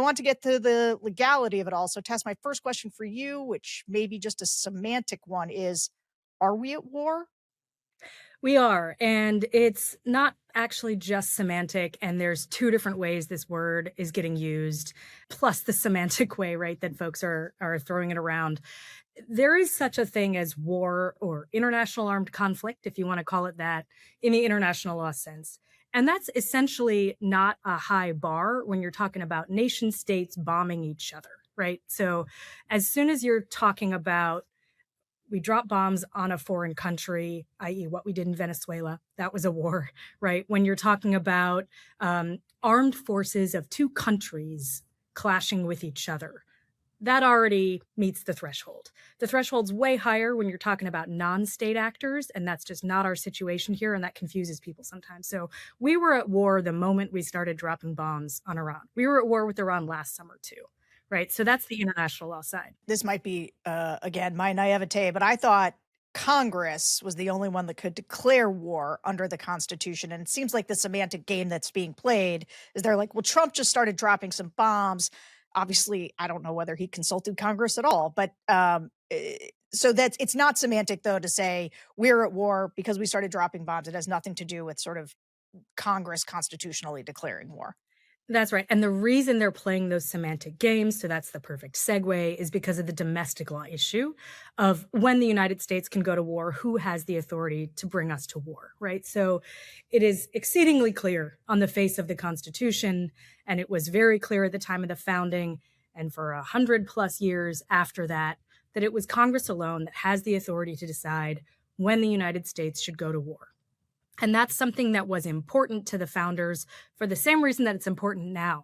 want to get to the legality of it all. So, Tess, my first question for you, which may be just a semantic one, is are we at war? We are, and it's not actually just semantic, and there's two different ways this word is getting used, plus the semantic way, right, that folks are throwing it around. There is such a thing as war or international armed conflict, if you want to call it that, in the international law sense. And that's essentially not a high bar when you're talking about nation states bombing each other, right? So as soon as you're talking about we drop bombs on a foreign country, i.e., what we did in Venezuela. That was a war, right? When you're talking about armed forces of two countries clashing with each other, that already meets the threshold. The threshold's way higher when you're talking about non state actors, and that's just not our situation here, and that confuses people sometimes. So we were at war the moment we started dropping bombs on Iran. We were at war with Iran last summer, too, right? So that's the international law side. This might be, again, my naivete, but I thought Congress was the only one that could declare war under the Constitution. And it seems like the semantic game that's being played is they're like, well, Trump just started dropping some bombs. Obviously, I don't know whether he consulted Congress at all, but so that's it's not semantic though to say we're at war because we started dropping bombs. It has nothing to do with sort of Congress constitutionally declaring war. That's right. And the reason they're playing those semantic games, so that's the perfect segue, is because of the domestic law issue of when the United States can go to war, who has the authority to bring us to war, right? So it is exceedingly clear on the face of the Constitution, and it was very clear at the time of the founding and for 100+ years after that, that it was Congress alone that has the authority to decide when the United States should go to war. And that's something that was important to the founders for the same reason that it's important now